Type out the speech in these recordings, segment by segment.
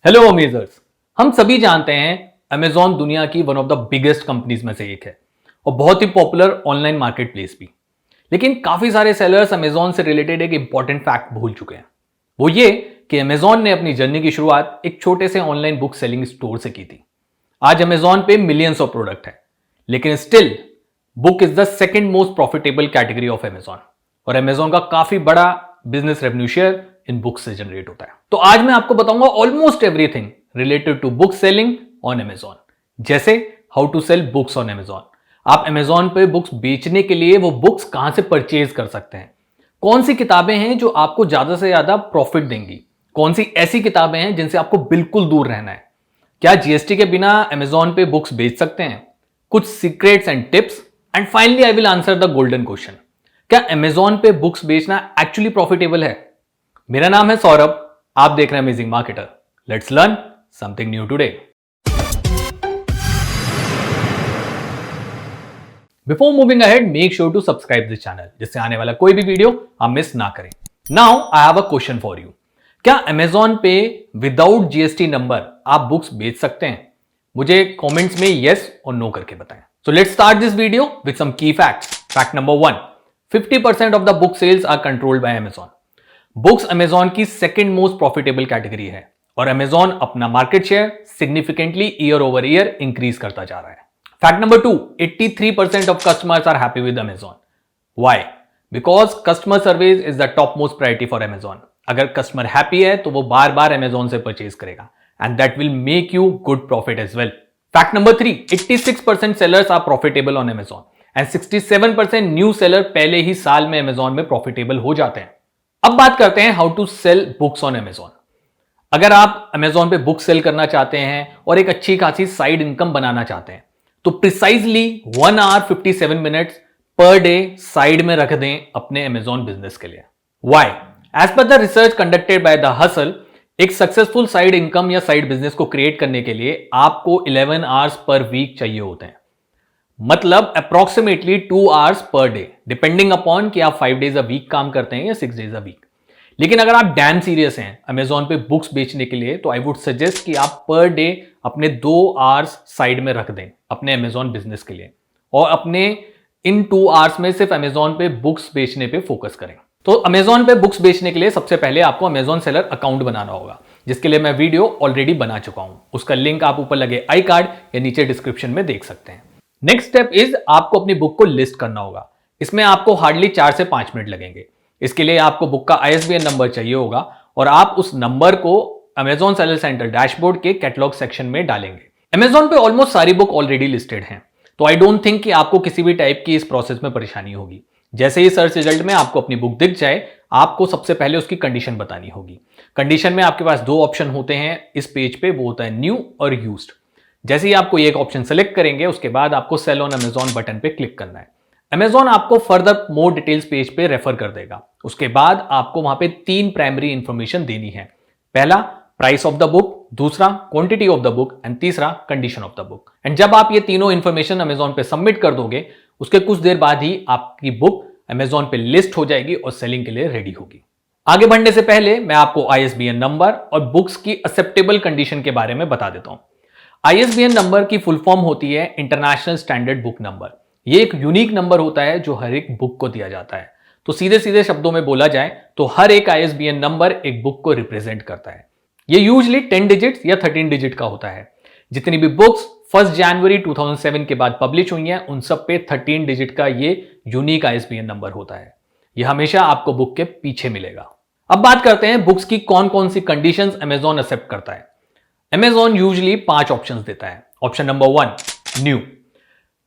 Hello अमेजर्स। हम सभी जानते हैं अमेजॉन दुनिया की one of the biggest companies में से एक है और बहुत ही पॉपुलर ऑनलाइन मार्केट प्लेस भी। लेकिन काफी सारे सेलर्स अमेजॉन से रिलेटेड एक इंपॉर्टेंट फैक्ट भूल चुके हैं। वो ये कि अमेजॉन ने अपनी जर्नी की शुरुआत एक छोटे से ऑनलाइन बुक सेलिंग स्टोर से की थी। आज अमेजॉन पे मिलियंस ऑफ प्रोडक्ट है, लेकिन still book is the second most profitable category of Amazon और अमेजॉन का काफी बड़ा business revenue share in books से जनरेट होता है। तो आज मैं आपको बताऊंगा almost everything related to book selling on Amazon, जैसे how to sell books on Amazon, आप अमेजॉन पे बुक्स बेचने के लिए वो बुक्स कहां से परचेज कर सकते हैं, कौन सी किताबें हैं जो आपको ज्यादा से ज्यादा प्रॉफिट देंगी, कौन सी ऐसी किताबें हैं जिनसे आपको बिल्कुल दूर रहना है, क्या जीएसटी के बिना अमेजॉन पे बुक्स बेच सकते हैं, कुछ secrets and tips, and finally I will answer the golden question, क्या अमेजॉन पे बुक्स बेचना एक्चुअली प्रॉफिटेबल है। मेरा नाम है सौरभ, आप देख रहे हैं amazing marketer. Let's learn something new today. Before moving ahead, make sure to subscribe this channel, जिससे आने वाला कोई भी वीडियो आप मिस ना करें। Now I have a question for you. क्या अमेजॉन पे विदाउट जीएसटी नंबर आप बुक्स बेच सकते हैं? मुझे कमेंट्स में यस और नो करके बताएं। So let's start this video with some key facts. Fact number 1, 50% of the book sales are controlled by Amazon. Books Amazon की सेकंड मोस्ट प्रॉफिटेबल कैटेगरी है और अमेजॉन अपना market share significantly year over year increase करता जा रहा है। Fact number 2, 83% of customers are happy with Amazon. Why? Because customer service is the top most priority for Amazon. अगर customer happy है तो वो बार बार अमेजॉन से परचेज करेगा and that will make you good profit as well. Fact number 3, 86% sellers are profitable on Amazon and 67% new seller पहले ही साल में अमेजॉन में प्रॉफिटेबल हो जाते हैं। अब बात करते हैं how to sell books on Amazon. अगर आप अमेजॉन पे बुक सेल करना चाहते हैं और एक अच्छी खासी साइड इनकम बनाना चाहते हैं तो precisely 1 hour 57 minutes per day side में रख दें अपने अमेजॉन बिजनेस के लिए। Why? As per the research conducted by the Hustle, एक सक्सेसफुल साइड इनकम या साइड बिजनेस को क्रिएट करने के लिए आपको 11 आवर्स पर वीक चाहिए होते हैं, मतलब approximately 2 hours per day, depending upon कि आप 5 डेज अ वीक काम करते हैं या 6 डेज अ वीक। लेकिन अगर आप डैम सीरियस हैं अमेजॉन पे बुक्स बेचने के लिए तो आई वुड सजेस्ट कि आप पर डे अपने 2 आवर्स साइड में रख दें अपने अमेजॉन बिजनेस के लिए और अपने इन 2 आवर्स में सिर्फ अमेजॉन पे बुक्स बेचने पे फोकस करें। तो अमेजॉन पे बुक्स बेचने के लिए सबसे पहले आपको अमेजॉन सेलर अकाउंट बनाना होगा, जिसके लिए मैं वीडियो ऑलरेडी बना चुका हूं। उसका लिंक आप ऊपर लगे आई कार्ड या नीचे डिस्क्रिप्शन में देख सकते हैं। नेक्स्ट स्टेप इज आपको अपनी बुक को लिस्ट करना होगा। इसमें आपको हार्डली 4 से 5 मिनट लगेंगे। इसके लिए आपको बुक का आईएसबीएन नंबर चाहिए होगा और आप उस नंबर को अमेजॉन सेलर सेंटर डैशबोर्ड के कैटलॉग सेक्शन में डालेंगे। अमेजॉन पे ऑलमोस्ट सारी बुक ऑलरेडी लिस्टेड हैं, तो आई डोंट थिंक कि आपको किसी भी टाइप की इस प्रोसेस में परेशानी होगी। जैसे ही सर्च रिजल्ट में आपको अपनी बुक दिख जाए, आपको सबसे पहले उसकी कंडीशन बतानी होगी। कंडीशन में आपके पास 2 ऑप्शन होते हैं इस पेज पे, वो होता है न्यू और यूज्ड। जैसे ही आपको एक ऑप्शन सेलेक्ट करेंगे उसके बाद आपको सेल ऑन अमेजॉन बटन पे क्लिक करना है। अमेजॉन आपको फर्दर मोर डिटेल्स पेज पे रेफर कर देगा। उसके बाद आपको वहां पे 3 प्राइमरी इंफॉर्मेशन देनी है। पहला प्राइस ऑफ द बुक, दूसरा quantity of the book and तीसरा condition of the book. And जब आप ये तीनों इंफॉर्मेशन अमेजॉन पे सबमिट कर दोगे उसके कुछ देर बाद ही आपकी बुक अमेजॉन पे लिस्ट हो जाएगी और सेलिंग के लिए रेडी होगी। आगे बढ़ने से पहले मैं आपको आईएसबीएन नंबर और बुक्स की एक्सेप्टेबल कंडीशन के बारे में बता देता हूं। आईएसबीएन नंबर की फुल फॉर्म होती है इंटरनेशनल स्टैंडर्ड बुक नंबर। ये एक यूनिक नंबर होता है जो हर एक बुक को दिया जाता है। तो सीधे सीधे शब्दों में बोला जाए तो हर एक आईएसबीएन नंबर एक बुक को रिप्रेजेंट करता है। ये यूजुअली 10 डिजिट्स या 13 डिजिट का होता है। जितनी भी बुक्स 1 जनवरी 2007 के बाद पब्लिश हुई हैं उन सब पे 13 डिजिट का ये यूनिक आईएसबीएन नंबर होता है। ये हमेशा आपको बुक के पीछे मिलेगा। अब बात करते हैं बुक्स की कौन कौन सी कंडीशंस अमेजॉन एक्सेप्ट करता है। अमेजॉन यूजुअली 5 ऑप्शंस देता है। Option number 1, new.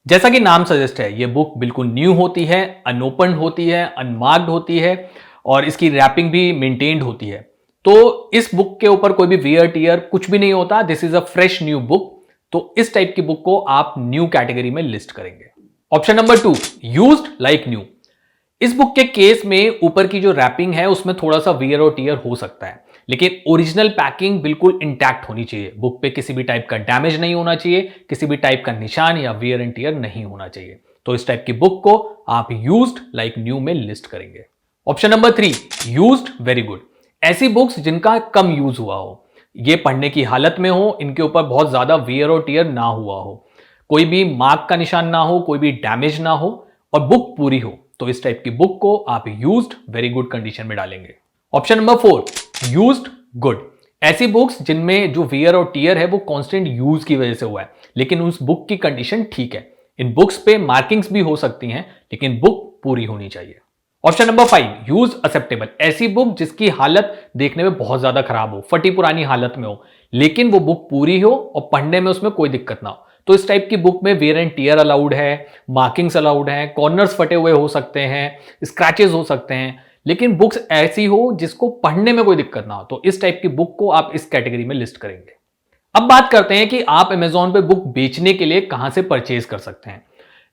जैसा कि नाम सजेस्ट है, ये बुक बिल्कुल न्यू होती है, अनओपन्ड होती है, अनमार्क्ड होती है और इसकी रैपिंग भी मेंटेन्ड होती है। तो इस बुक के ऊपर कोई भी वियर टीयर कुछ भी नहीं होता। This is a fresh new book. तो इस टाइप की बुक को आप न्यू कैटेगरी में लिस्ट करेंगे। Option number 2, used like new. इस बुक के केस में ऊपर की जो रैपिंग है उसमें थोड़ा सा वियर और टीयर हो सकता है, लेकिन ओरिजिनल पैकिंग बिल्कुल इंटैक्ट होनी चाहिए। बुक पे किसी भी टाइप का डैमेज नहीं होना चाहिए, किसी भी टाइप का निशान या वियर एंड टीयर नहीं होना चाहिए। तो इस टाइप की बुक को आप यूज्ड लाइक न्यू में लिस्ट करेंगे। Option number 3, used very good. ऐसी बुक्स जिनका कम यूज हुआ हो, ये पढ़ने की हालत में हो, इनके ऊपर बहुत ज्यादा वियर और टियर ना हुआ हो, कोई भी मार्क का निशान ना हो, कोई भी डैमेज ना हो और बुक पूरी हो, तो इस टाइप की बुक को आप यूज्ड वेरी गुड कंडीशन में डालेंगे। Option number 4, used good. ऐसी बुक्स जिनमें जो वियर और टियर है वो कांस्टेंट यूज की वजह से हुआ है, लेकिन उस बुक की कंडीशन ठीक है। इन बुक्स पे मार्किंग्स भी हो सकती हैं, लेकिन बुक पूरी होनी चाहिए। Option number 5, use acceptable. ऐसी बुक जिसकी हालत देखने में बहुत ज्यादा खराब हो, फटी पुरानी हालत में हो, लेकिन वो बुक पूरी हो और पढ़ने में उसमें कोई दिक्कत ना हो। तो इस टाइप की बुक में वेयर एंड टियर अलाउड है, मार्किंग्स अलाउड है, कॉर्नर्स फटे हुए हो सकते हैं, स्क्रैचेस हो सकते हैं, लेकिन बुक्स ऐसी हो जिसको पढ़ने में कोई दिक्कत ना हो, तो इस टाइप की बुक को आप इस कैटेगरी में लिस्ट करेंगे। अब बात करते हैं कि आप अमेजॉन पे बुक बेचने के लिए कहां से परचेज कर सकते हैं।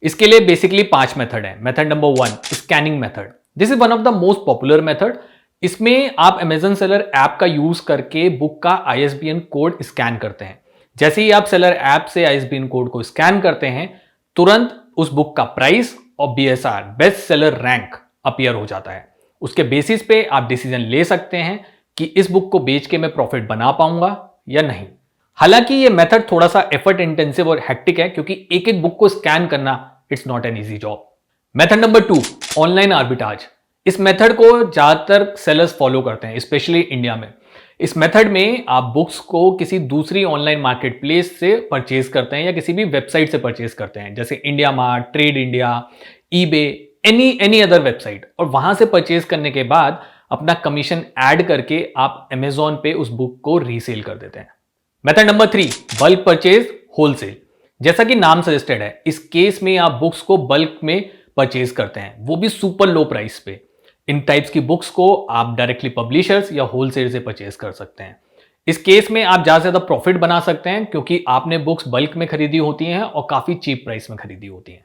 इसके लिए बेसिकली 5 मेथड है। Method number 1, scanning method. This is one of the most popular method. इसमें आप अमेजन सेलर ऐप का यूज करके बुक का आईएसबीएन कोड स्कैन करते हैं। जैसे ही आप सेलर ऐप से आईएसबीएन कोड को स्कैन करते हैं, तुरंत उस बुक का प्राइस और BSR, best seller rank, appear हो जाता है। उसके बेसिस पे आप डिसीजन ले सकते हैं कि इस बुक को बेच के मैं प्रॉफिट बना पाऊंगा या नहीं। हालांकि ये मेथड थोड़ा सा एफर्ट इंटेंसिव और हेक्टिक है, क्योंकि एक एक बुक को स्कैन करना it's not an easy job. Method number 2, online arbitrage. इस मेथड को ज्यादातर सेलर्स फॉलो करते हैं, स्पेशली इंडिया में। इस मेथड में आप बुक्स को किसी दूसरी ऑनलाइन मार्केट प्लेस से परचेज करते हैं या किसी भी वेबसाइट से परचेज करते हैं, जैसे India mart, trade India, eBay, any other website. और वहां से परचेज करने के बाद अपना कमीशन ऐड करके आप अमेजॉन पे उस बुक को रीसेल कर देते हैं। Method number 3, bulk purchase, wholesale. जैसा कि नाम सजेस्टेड है, इस केस में आप बुक्स को बल्क में परचेज करते हैं, वो भी सुपर लो प्राइस पे। इन टाइप्स की बुक्स को आप डायरेक्टली पब्लिशर्स या होलसेल से परचेज कर सकते हैं। इस केस में आप ज्यादा से ज्यादा प्रॉफिट बना सकते हैं, क्योंकि आपने बुक्स बल्क में खरीदी होती हैं और काफी चीप प्राइस में खरीदी होती हैं।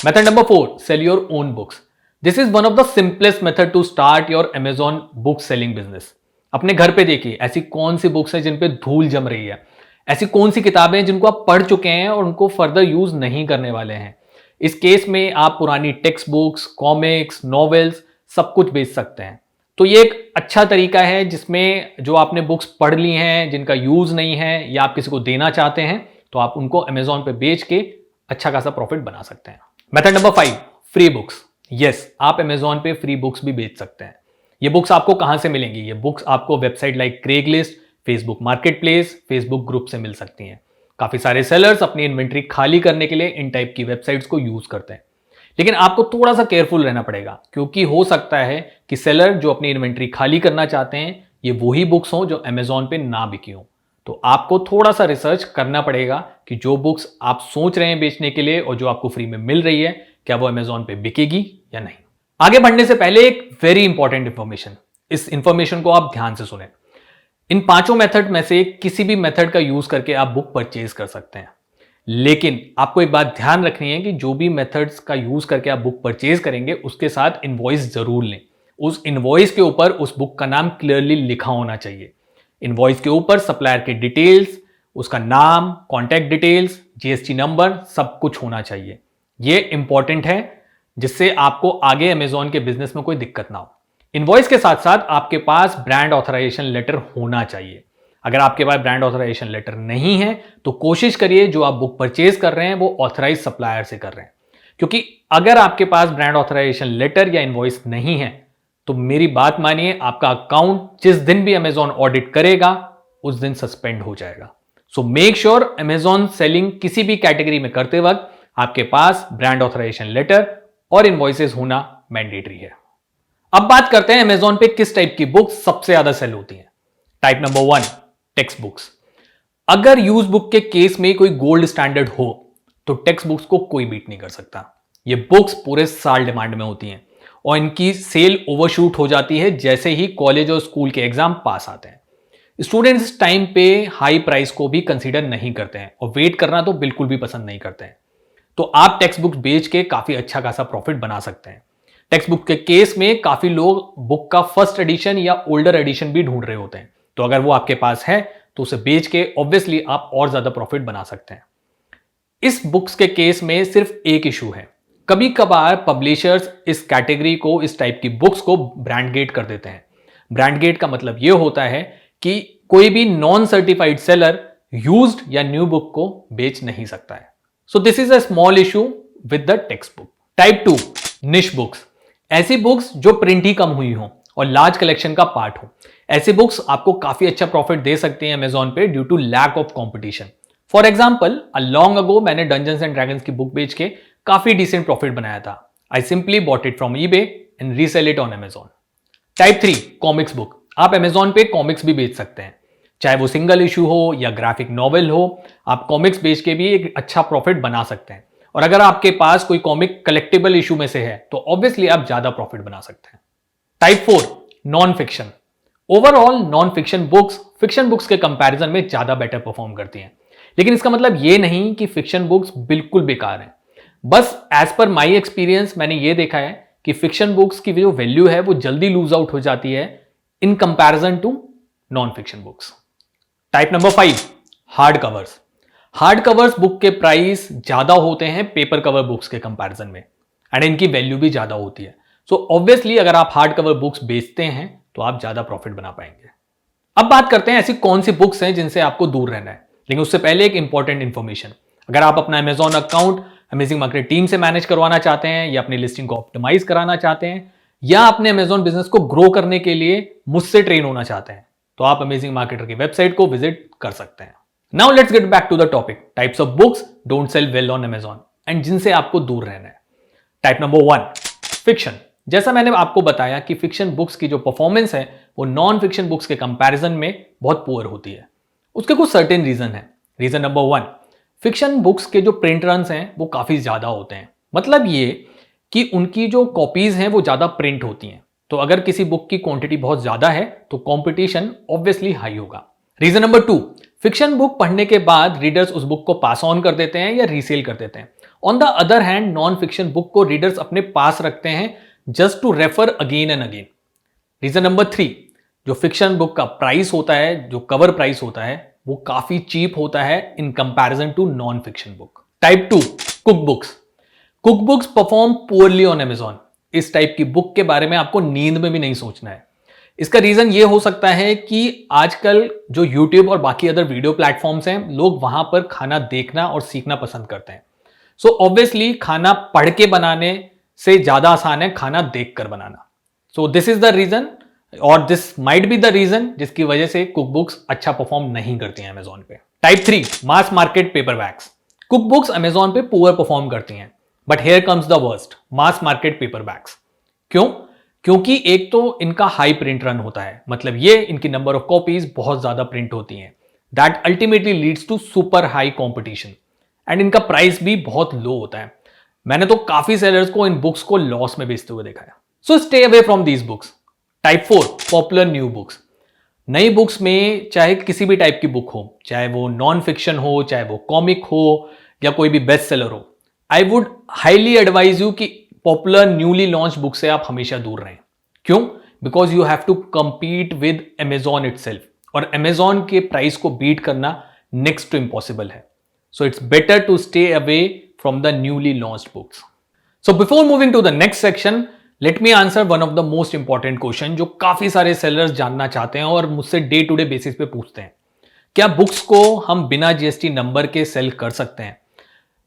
Method number 4, sell your own books. This is one of the simplest method to start your Amazon book selling business. अपने घर पे देखिए ऐसी कौन सी बुक्स हैं जिन पे धूल जम रही है, ऐसी कौन सी किताबें हैं जिनको आप पढ़ चुके हैं और उनको फर्दर यूज नहीं करने वाले हैं। इस केस में आप पुरानी टेक्स्ट बुक्स, कॉमिक्स, नॉवेल्स सब कुछ बेच सकते हैं। तो ये एक अच्छा तरीका है जिसमें जो आपने बुक्स पढ़ ली हैं, जिनका यूज नहीं है या आप किसी को देना चाहते हैं, तो आप उनको अमेजॉन पे बेच के अच्छा खासा प्रॉफिट बना सकते हैं। Method number 5, free books. Yes, आप अमेजॉन पे फ्री बुक्स भी बेच सकते हैं। ये बुक्स आपको कहां से मिलेंगी? ये बुक्स आपको website like Craigslist, Facebook market place, Facebook group से मिल सकती हैं। काफी सारे सेलर्स अपनी इन्वेंट्री खाली करने के लिए इन टाइप की वेबसाइट्स को यूज करते हैं, लेकिन आपको थोड़ा सा केयरफुल रहना पड़ेगा, क्योंकि हो सकता है कि सेलर जो अपनी इन्वेंट्री खाली करना चाहते हैं ये वही बुक्स हों जो अमेजॉन पे ना बिकी हों। तो आपको थोड़ा सा रिसर्च करना पड़ेगा कि जो बुक्स आप सोच रहे हैं बेचने के लिए और जो आपको फ्री में मिल रही है, क्या वो अमेजॉन पे बिकेगी या नहीं। आगे बढ़ने से पहले एक वेरी इंपॉर्टेंट इंफॉर्मेशन, इस इंफॉर्मेशन को आप ध्यान से सुने। इन पांचों मेथड में से किसी भी मेथड का यूज करके आप बुक परचेज कर सकते हैं, लेकिन आपको एक बात ध्यान रखनी है कि जो भी मेथड्स का यूज करके आप बुक परचेज करेंगे उसके साथ इनवॉइस जरूर लें। उस इनवॉइस के ऊपर उस बुक का नाम क्लियरली लिखा होना चाहिए। इनवॉइस के ऊपर सप्लायर के डिटेल्स, उसका नाम, कॉन्टैक्ट डिटेल्स, जीएसटी नंबर सब कुछ होना चाहिए। यह इंपॉर्टेंट है, जिससे आपको आगे अमेजॉन के बिजनेस में कोई दिक्कत ना हो। इनवॉइस के साथ साथ आपके पास ब्रांड ऑथराइजेशन लेटर होना चाहिए। अगर आपके पास ब्रांड ऑथराइजेशन लेटर नहीं है तो कोशिश करिए जो आप बुक परचेज कर रहे हैं वो ऑथराइज सप्लायर से कर रहे हैं, क्योंकि अगर आपके पास ब्रांड ऑथराइजेशन लेटर या इनवॉइस नहीं है तो मेरी बात मानिए, आपका अकाउंट जिस दिन भी अमेजॉन ऑडिट करेगा उस दिन सस्पेंड हो जाएगा। So make sure Amazon selling किसी भी कैटेगरी में करते वक्त आपके पास ब्रांड ऑथराइजेशन लेटर और इनवॉइसेस होना मैंडेटरी है। अब बात करते हैं अमेजॉन पे किस टाइप की बुक्स सबसे ज्यादा सेल होती हैं। Type number 1, text books. अगर यूज बुक के केस में कोई गोल्ड स्टैंडर्ड हो तो टेक्स्ट बुक्स को कोई बीट नहीं कर सकता। ये बुक्स पूरे साल डिमांड में होती हैं और इनकी सेल ओवरशूट हो जाती है जैसे ही कॉलेज और स्कूल के एग्जाम पास आते हैं। स्टूडेंट्स इस टाइम पे हाई प्राइस को भी कंसीडर नहीं करते हैं और वेट करना तो बिल्कुल भी पसंद नहीं करते हैं। तो आप टेक्स्ट बुक्स बेच के काफी अच्छा खासा प्रॉफिट बना सकते हैं। टेक्स्ट बुक के केस में काफी लोग बुक का फर्स्ट एडिशन या ओल्डर एडिशन भी ढूंढ रहे होते हैं, तो अगर वो आपके पास है तो उसे बेच के ऑब्वियसली आप और ज्यादा प्रॉफिट बना सकते हैं। इस बुक्स के केस में सिर्फ एक इशू है, कभी कभार पब्लिशर्स इस कैटेगरी को, इस टाइप की बुक्स को ब्रांड गेट कर देते हैं। ब्रांड गेट का मतलब यह होता है कि कोई भी नॉन सर्टिफाइड सेलर यूज्ड या न्यू बुक को बेच नहीं सकता है. सो this is a small issue with the text book. Type 2 निश बुक्स. ऐसी बुक्स जो प्रिंट ही कम हुई हो और लार्ज कलेक्शन का पार्ट हो. ऐसी बुक्स आपको काफी अच्छा प्रॉफिट दे सकते हैं अमेजॉन पे due to lack of competition. For example long ago मैंने डंजन्स एंड ड्रैगन्स की बुक बेच के काफी डिसेंट प्रॉफिट बनाया था. I simply bought it from eBay and resell it on Amazon. Type 3 comics book. आप अमेजॉन पे कॉमिक्स भी बेच सकते हैं, चाहे वो सिंगल इशू हो या ग्राफिक नॉवेल हो. आप कॉमिक्स बेच के भी एक अच्छा प्रॉफिट बना सकते हैं. और अगर आपके पास कोई कॉमिक कलेक्टिबल इशू में से है तो ऑब्वियसली आप ज्यादा प्रॉफिट बना सकते हैं. Type 4 non fiction. Overall non fiction books fiction books के कंपैरिजन में ज्यादा बेटर परफॉर्म करती हैं. लेकिन इसका मतलब ये नहीं कि फिक्शन बुक्स बिल्कुल बेकार हैं. बस एज पर माई एक्सपीरियंस मैंने ये देखा है कि फिक्शन बुक्स की जो वैल्यू है वो जल्दी लूज आउट हो जाती है in comparison to non fiction books. Type number 5 hard covers. Hard covers book के प्राइस ज्यादा होते हैं पेपर कवर बुक्स के कंपैरिजन में एंड इनकी वैल्यू भी ज्यादा होती है. सो ऑब्वियसली अगर आप हार्ड कवर बुक्स बेचते हैं तो आप ज्यादा प्रॉफिट बना पाएंगे. अब बात करते हैं ऐसी कौन सी बुक्स हैं जिनसे आपको दूर रहना है. लेकिन उससे पहले एक इंपॉर्टेंट इंफॉर्मेशन. अगर आप अपना Amazon account amazing market team से मैनेज करवाना चाहते हैं या अपनी लिस्टिंग को ऑप्टिमाइज कराना चाहते हैं या अपने अमेजॉन बिजनेस को ग्रो करने के लिए मुझसे ट्रेन होना चाहते हैं तो आप अमेजिंग मार्केटर की वेबसाइट को विजिट कर सकते हैं. Now let's get back to the topic. Types of books don't sell well on Amazon and जिनसे आपको दूर रहना है. Type number 1 fiction. जैसा मैंने आपको बताया कि फिक्शन बुक्स की जो परफॉर्मेंस है वो नॉन फिक्शन बुक्स के कंपैरिजन में बहुत पुअर होती है. उसके कुछ सर्टेन रीजन है. रीजन नंबर 1 फिक्शन बुक्स के जो प्रिंट रन्स हैं वो काफी ज्यादा होते हैं. मतलब ये कि उनकी जो कॉपीज हैं वो ज्यादा प्रिंट होती हैं. तो अगर किसी बुक की क्वांटिटी बहुत ज्यादा है तो कंपटीशन ऑब्वियसली हाई होगा. रीजन नंबर 2 फिक्शन बुक पढ़ने के बाद रीडर्स उस बुक को पास ऑन कर देते हैं या रीसेल कर देते हैं. On the other hand non fiction book को रीडर्स अपने पास रखते हैं just to refer again and again. Reason number 3 जो फिक्शन बुक का प्राइस होता है, जो कवर प्राइस होता है, वो काफी चीप होता है in comparison to non fiction book. Type 2 cook books. Cook books perform poorly on Amazon. इस टाइप की बुक के बारे में आपको नींद में भी नहीं सोचना है. इसका रीजन ये हो सकता है कि आजकल जो YouTube और बाकी अदर वीडियो प्लेटफॉर्म्स हैं लोग वहां पर खाना देखना और सीखना पसंद करते हैं. सो ऑब्वियसली खाना पढ़ के बनाने से ज्यादा आसान है खाना देखकर बनाना. So this is the reason और this might be the reason जिसकी वजह से कुक बुक्स अच्छा परफॉर्म नहीं करती हैं अमेजॉन पे. Type 3 mass market paper bags. Cook books Amazon पे पुअर परफॉर्म करती हैं but here comes the worst mass market paper bags. क्यों? क्योंकि एक तो इनका हाई प्रिंट रन होता है. मतलब ये इनकी नंबर ऑफ कॉपीज बहुत ज्यादा प्रिंट होती हैं. That ultimately leads to super high competition and इनका प्राइस भी बहुत लो होता है. मैंने तो काफी सेलर्स को इन बुक्स को लॉस में बेचते हुए देखा है. So stay away from these books. Type 4 popular new books. नई बुक्स में चाहे किसी भी टाइप की बुक हो, चाहे वो नॉन फिक्शन हो, चाहे वो कॉमिक हो या कोई भी बेस्ट सेलर हो, I would highly advise you कि पॉपुलर न्यूली लॉन्च बुक से आप हमेशा दूर रहें. क्यों? Because you have to compete with Amazon itself और अमेजॉन के प्राइस को बीट करना नेक्स्ट टू इम्पॉसिबल है. So it's better to stay away from the newly launched books. So before moving to the next section let me answer one of the most important question जो काफी सारे sellers जानना चाहते हैं और मुझसे day to day basis पे पूछते हैं. क्या बुक्स को हम बिना जीएसटी नंबर के सेल कर सकते हैं?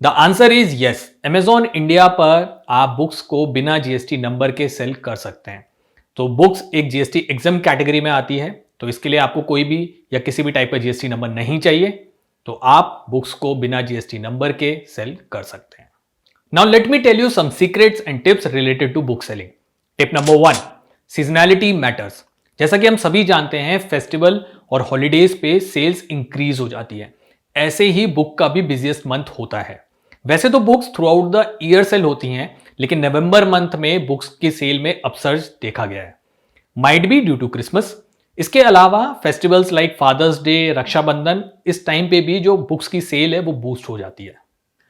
The answer is yes. Amazon India पर आप बुक्स को बिना जीएसटी नंबर के सेल कर सकते हैं. तो बुक्स एक जीएसटी एग्जाम कैटेगरी में आती है तो इसके लिए आपको कोई भी या किसी भी टाइप का जीएसटी नंबर नहीं चाहिए. तो आप बुक्स को बिना जीएसटी नंबर के सेल कर सकते हैं. Now let me tell you some secrets and tips related to book selling. Tip number 1 seasonality matters. जैसा कि हम सभी जानते हैं फेस्टिवल और हॉलीडेज पे सेल्स इंक्रीज हो जाती है. ऐसे ही बुक का भी बिजिएस्ट मंथ होता है. वैसे तो books throughout the year sell होती हैं लेकिन नवंबर मंथ में बुक्स की सेल में अपसर्ज देखा गया है. Might be due to Christmas. इसके अलावा festivals like father's day, Rakshabandhan, इस टाइम पे भी जो बुक्स की सेल है वो बूस्ट हो जाती है.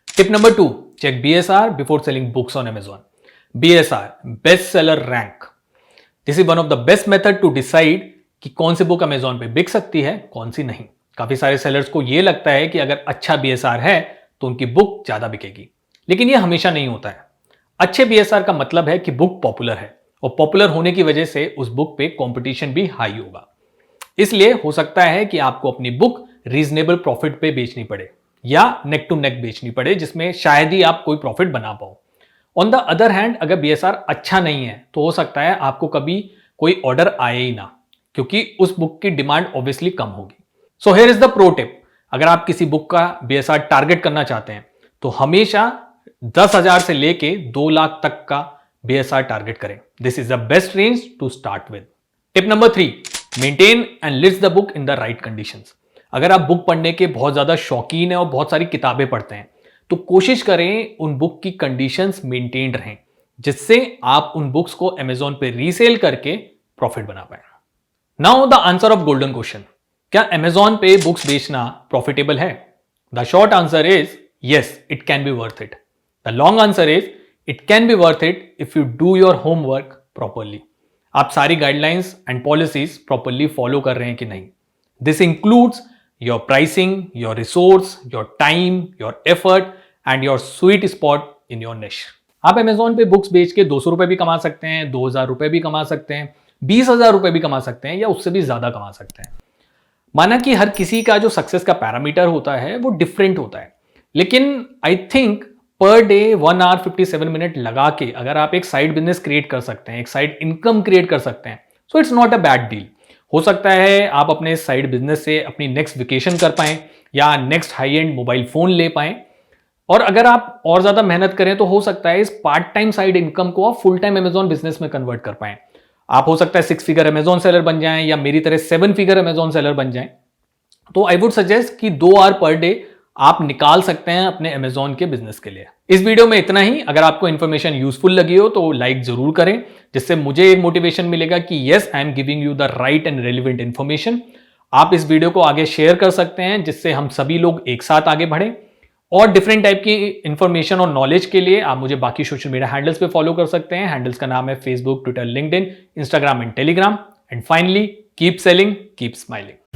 Tip number 2 check BSR before selling books on Amazon. BSR best seller rank. This is one of the best method to decide कि कौन सी बुक अमेजॉन पे बिक सकती है कौन सी नहीं. काफी सारे सेलर्स को यह लगता है कि अगर अच्छा BSR है तो उनकी बुक ज्यादा बिकेगी लेकिन यह हमेशा नहीं होता है. अच्छे BSR का मतलब है कि बुक पॉपुलर है और पॉपुलर होने की वजह से उस बुक पे कंपटीशन भी हाई होगा. इसलिए हो सकता है कि आपको अपनी बुक रीजनेबल प्रॉफिट पे बेचनी पड़े या नेक टू नेक बेचनी पड़े, जिसमें शायद ही आप कोई प्रॉफिट बना पाओ। ऑन द अदर हैंड, अगर BSR अच्छा नहीं है तो हो सकता है आपको कभी कोई ऑर्डर आए ही ना, क्योंकि उस बुक की डिमांड ऑब्वियसली कम होगी। So here is the pro tip, अगर आप किसी बुक का BSR टारगेट करना चाहते हैं तो हमेशा 10,000 से लेके 2 लाख तक का BSR टारगेट करें। This is the best range to start with. Tip number 3, maintain and list the book in the right conditions. अगर आप बुक पढ़ने के बहुत ज्यादा शौकीन है और बहुत सारी किताबें पढ़ते हैं तो कोशिश करें उन बुक की कंडीशंस मेंटेन्ड रहें, जिससे आप उन बुक्स को Amazon पे रीसेल करके प्रॉफिट बना पाए। Now the answer of golden question, क्या Amazon पे बुक्स बेचना प्रॉफिटेबल है? The short answer is yes, it can be worth it. The long answer is it can be worth it if you do your homework properly. आप सारी guidelines and policies properly follow कर रहे हैं कि नहीं। This includes your pricing, your resource, your time, your effort and your sweet spot in your निश। आप Amazon पे बुक्स बेच के 200 रुपए भी कमा सकते हैं, 2,000 रुपए भी कमा सकते हैं, 20,000 रुपए भी कमा सकते हैं या उससे भी ज्यादा कमा सकते हैं। माना कि हर किसी का जो सक्सेस का पैरामीटर होता है वो डिफरेंट होता है, लेकिन I think per day 1 hour 57 minute लगा के अगर आप एक साइड बिजनेस क्रिएट कर सकते हैं, एक साइड इनकम क्रिएट कर सकते हैं, so it's not a bad deal. हो सकता है आप अपने साइड बिजनेस से अपनी नेक्स्ट वेकेशन कर पाएं या next high and mobile phone ले पाएं, और अगर आप और ज्यादा मेहनत करें तो हो सकता है इस पार्ट टाइम साइड इनकम को आप फुल टाइम Amazon बिजनेस में कन्वर्ट कर पाएं। आप हो सकता है 6 फिगर Amazon सेलर बन जाएं या मेरी तरह 7 फिगर Amazon सेलर बन जाएं। तो आई वुड सजेस्ट कि 2 आवर पर डे आप निकाल सकते हैं अपने Amazon के बिजनेस के लिए। इस वीडियो में इतना ही। अगर आपको इन्फॉर्मेशन यूजफुल लगी हो तो लाइक जरूर करें, जिससे मुझे एक मोटिवेशन मिलेगा कि yes, I am giving you the right and relevant information. आप इस वीडियो को आगे शेयर कर सकते हैं, जिससे हम सभी लोग एक साथ आगे बढ़ें। और डिफरेंट टाइप की इंफॉर्मेशन और नॉलेज के लिए आप मुझे बाकी सोशल मीडिया हैंडल्स पे फॉलो कर सकते हैं। हैंडल्स का नाम है Facebook, Twitter, LinkedIn, Instagram and Telegram. And finally, keep selling, keep smiling.